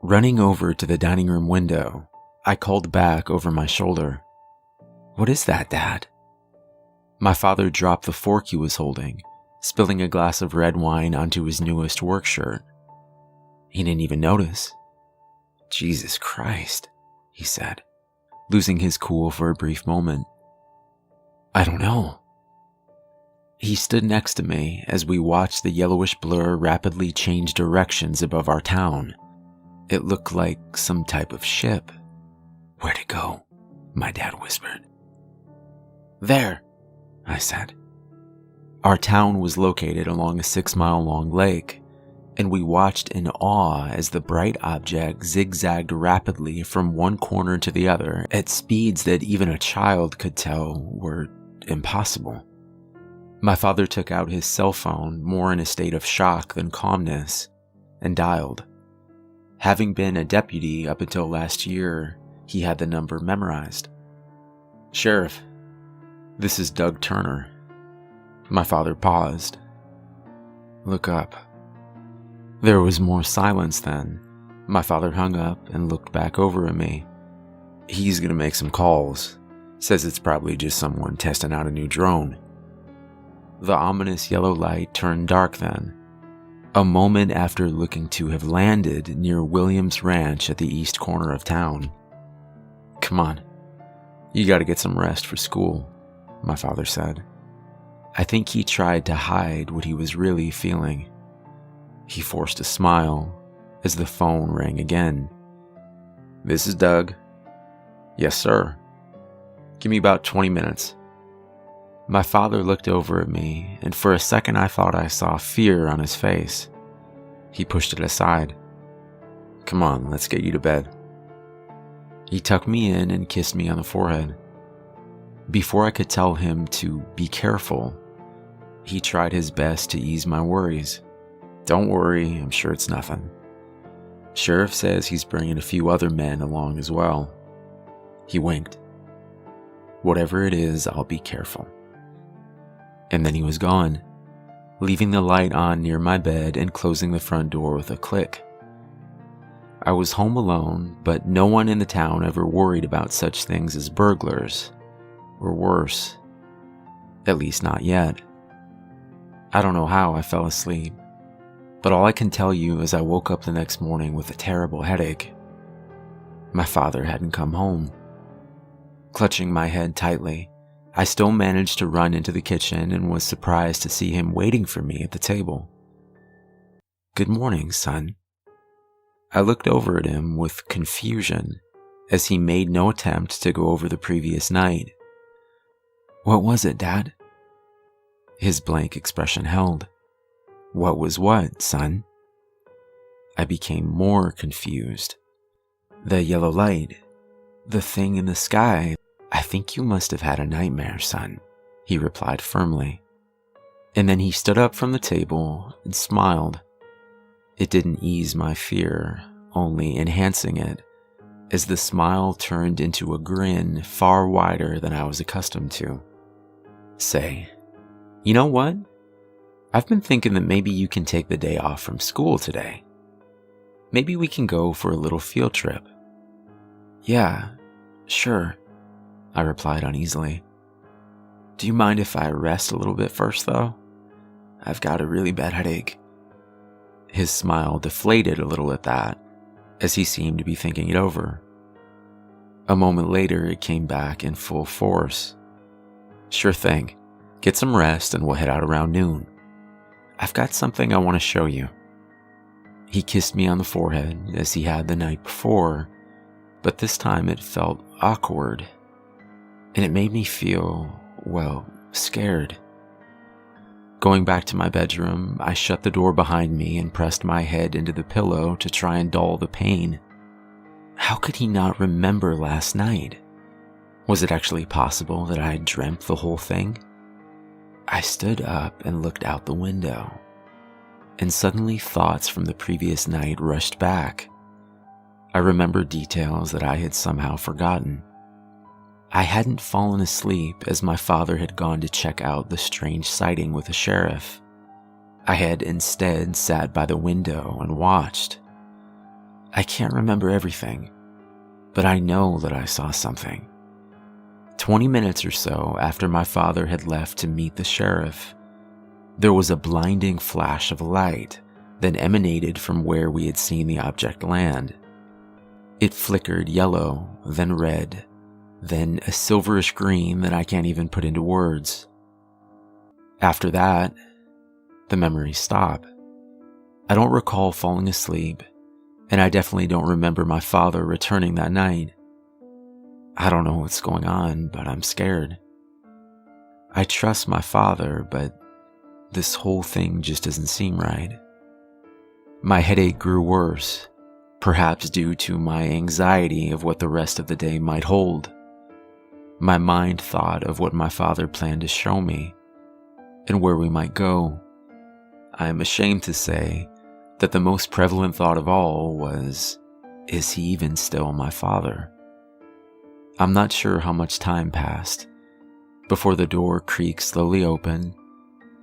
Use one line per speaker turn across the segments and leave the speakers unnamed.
Running over to the dining room window, I called back over my shoulder, "What is that, Dad?" My father dropped the fork he was holding, spilling a glass of red wine onto his newest work shirt. He didn't even notice. "Jesus Christ," he said, losing his cool for a brief moment. "I don't know." He stood next to me as we watched the yellowish blur rapidly change directions above our town. It looked like some type of ship. "Where'd it go?" my dad whispered. "There," I said. Our town was located along a 6-mile-long lake, and we watched in awe as the bright object zigzagged rapidly from one corner to the other at speeds that even a child could tell were impossible. My father took out his cell phone, more in a state of shock than calmness, and dialed. Having been a deputy up until last year, he had the number memorized. "Sheriff, this is Doug Turner." My father paused. "Look up." There was more silence then. My father hung up and looked back over at me. "He's gonna make some calls. Says it's probably just someone testing out a new drone." The ominous yellow light turned dark then, a moment after looking to have landed near Williams Ranch at the east corner of town. "Come on, you gotta get some rest for school," my father said. I think he tried to hide what he was really feeling. He forced a smile as the phone rang again. "This is Doug." "Yes, sir." "Give me about 20 minutes. My father looked over at me, and for a second I thought I saw fear on his face. He pushed it aside. "Come on, let's get you to bed." He tucked me in and kissed me on the forehead. Before I could tell him to be careful, he tried his best to ease my worries. "Don't worry, I'm sure it's nothing. Sheriff says he's bringing a few other men along as well." He winked. "Whatever it is, I'll be careful." And then he was gone, leaving the light on near my bed and closing the front door with a click. I was home alone, but no one in the town ever worried about such things as burglars, or worse. At least not yet. I don't know how I fell asleep, but all I can tell you is I woke up the next morning with a terrible headache. My father hadn't come home. Clutching my head tightly, I still managed to run into the kitchen and was surprised to see him waiting for me at the table. "Good morning, son." I looked over at him with confusion as he made no attempt to go over the previous night. "What was it, Dad?" His blank expression held. "What was what, son?" I became more confused. "The yellow light. The thing in the sky. I think you must have had a nightmare, son," he replied firmly. And then he stood up from the table and smiled. It didn't ease my fear, only enhancing it, as the smile turned into a grin far wider than I was accustomed to. "Say, you know what? I've been thinking that maybe you can take the day off from school today. Maybe we can go for a little field trip." "Yeah, sure," I replied uneasily. "Do you mind if I rest a little bit first, though? I've got a really bad headache." His smile deflated a little at that, as he seemed to be thinking it over. A moment later, it came back in full force. "Sure thing. Get some rest and we'll head out around noon. I've got something I want to show you." He kissed me on the forehead as he had the night before, but this time it felt awkward, and it made me feel, well, scared. Going back to my bedroom, I shut the door behind me and pressed my head into the pillow to try and dull the pain. How could he not remember last night? Was it actually possible that I had dreamt the whole thing? I stood up and looked out the window, and suddenly thoughts from the previous night rushed back. I remembered details that I had somehow forgotten. I hadn't fallen asleep as my father had gone to check out the strange sighting with the sheriff. I had instead sat by the window and watched. I can't remember everything, but I know that I saw something. 20 minutes or so after my father had left to meet the sheriff, there was a blinding flash of light that emanated from where we had seen the object land. It flickered yellow, then red, then a silverish green that I can't even put into words. After that, the memories stop. I don't recall falling asleep, and I definitely don't remember my father returning that night. I don't know what's going on, but I'm scared. I trust my father, but this whole thing just doesn't seem right. My headache grew worse, perhaps due to my anxiety of what the rest of the day might hold. My mind thought of what my father planned to show me and where we might go. I am ashamed to say that the most prevalent thought of all was, is he even still my father? I'm not sure how much time passed before the door creaked slowly open,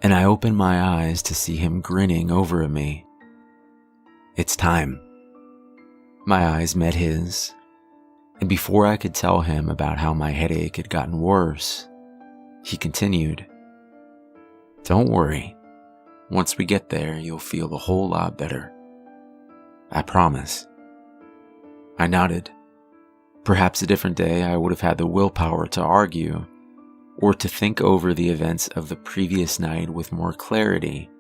and I opened my eyes to see him grinning over at me. It's time. My eyes met his, and before I could tell him about how my headache had gotten worse, he continued, "Don't worry. Once we get there, you'll feel a whole lot better. I promise." I nodded. Perhaps a different day I would have had the willpower to argue, or to think over the events of the previous night with more clarity,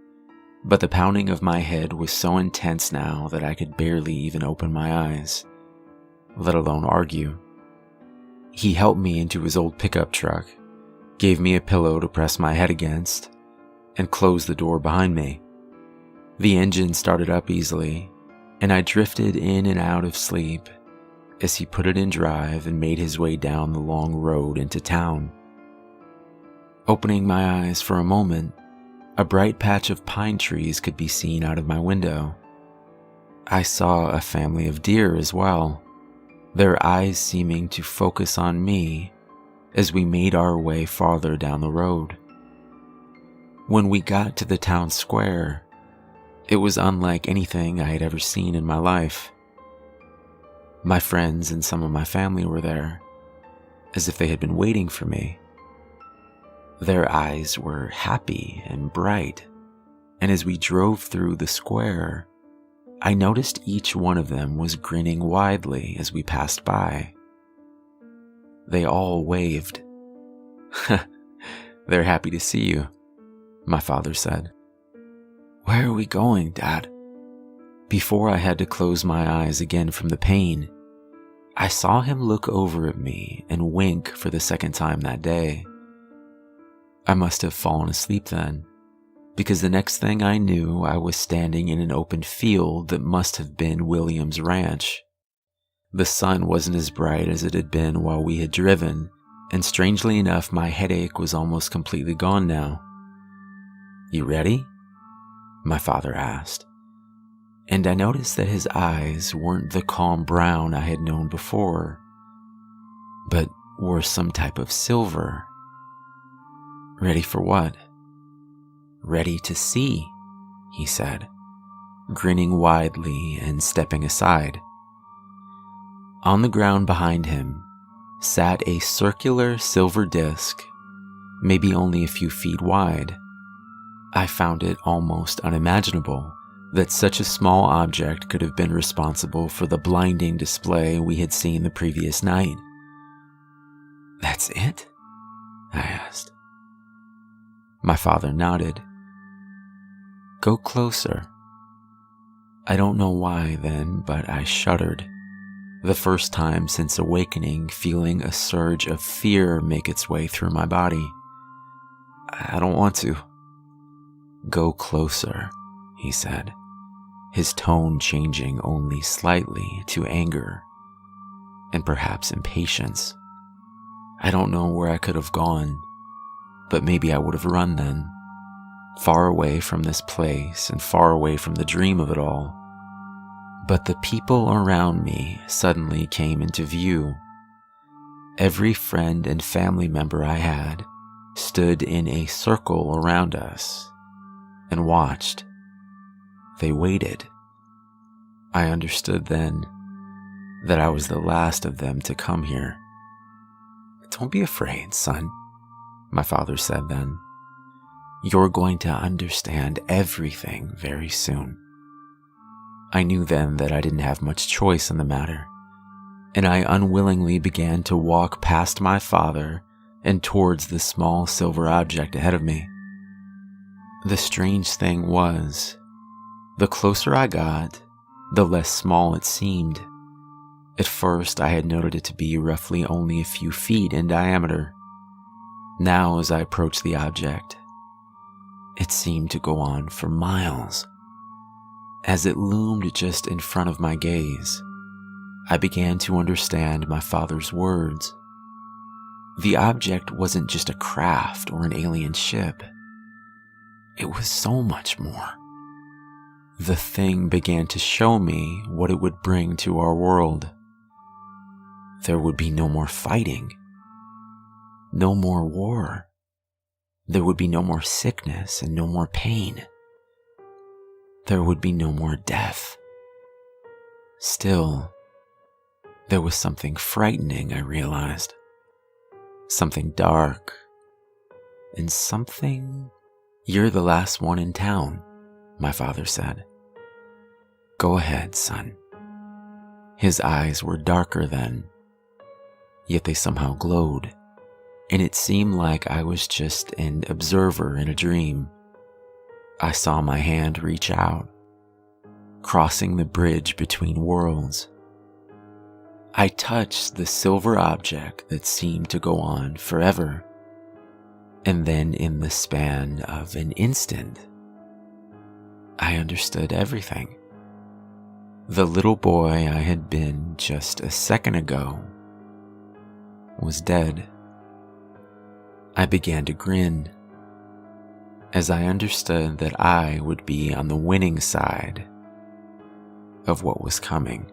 but the pounding of my head was so intense now that I could barely even open my eyes, let alone argue. He helped me into his old pickup truck, gave me a pillow to press my head against, and closed the door behind me. The engine started up easily, and I drifted in and out of sleep as he put it in drive and made his way down the long road into town. Opening my eyes for a moment, a bright patch of pine trees could be seen out of my window. I saw a family of deer as well, their eyes seeming to focus on me as we made our way farther down the road. When we got to the town square, it was unlike anything I had ever seen in my life. My friends and some of my family were there, as if they had been waiting for me. Their eyes were happy and bright, and as we drove through the square, I noticed each one of them was grinning widely as we passed by. They all waved. "They're happy to see you," my father said. "Where are we going, Dad?" Before I had to close my eyes again from the pain, I saw him look over at me and wink for the second time that day. I must have fallen asleep then, because the next thing I knew, I was standing in an open field that must have been William's ranch. The sun wasn't as bright as it had been while we had driven, and strangely enough, my headache was almost completely gone now. "You ready?" my father asked, and I noticed that his eyes weren't the calm brown I had known before, but were some type of silver. "Ready for what?" "Ready to see," he said, grinning widely and stepping aside. On the ground behind him sat a circular silver disc, maybe only a few feet wide. I found it almost unimaginable that such a small object could have been responsible for the blinding display we had seen the previous night. "That's it?" I asked. My father nodded. "Go closer." I don't know why then, but I shuddered, the first time since awakening, feeling a surge of fear make its way through my body. "I don't want to." "Go closer," he said, his tone changing only slightly to anger and perhaps impatience. I don't know where I could have gone, but maybe I would have run then, far away from this place and far away from the dream of it all. But the people around me suddenly came into view. Every friend and family member I had stood in a circle around us and watched. They waited. I understood then that I was the last of them to come here. "Don't be afraid, son," my father said then. "You're going to understand everything very soon." I knew then that I didn't have much choice in the matter, and I unwillingly began to walk past my father and towards the small silver object ahead of me. The strange thing was, the closer I got, the less small it seemed. At first, I had noted it to be roughly only a few feet in diameter. Now, as I approached the object, it seemed to go on for miles. As it loomed just in front of my gaze, I began to understand my father's words. The object wasn't just a craft or an alien ship. It was so much more. The thing began to show me what it would bring to our world. There would be no more fighting, no more war. There would be no more sickness and no more pain. There would be no more death. Still, there was something frightening, I realized. Something dark. And something... "You're the last one in town," my father said. "Go ahead, son." His eyes were darker then, yet they somehow glowed, and it seemed like I was just an observer in a dream. I saw my hand reach out, crossing the bridge between worlds. I touched the silver object that seemed to go on forever, and then in the span of an instant, I understood everything. The little boy I had been just a second ago was dead. I began to grin as I understood that I would be on the winning side of what was coming.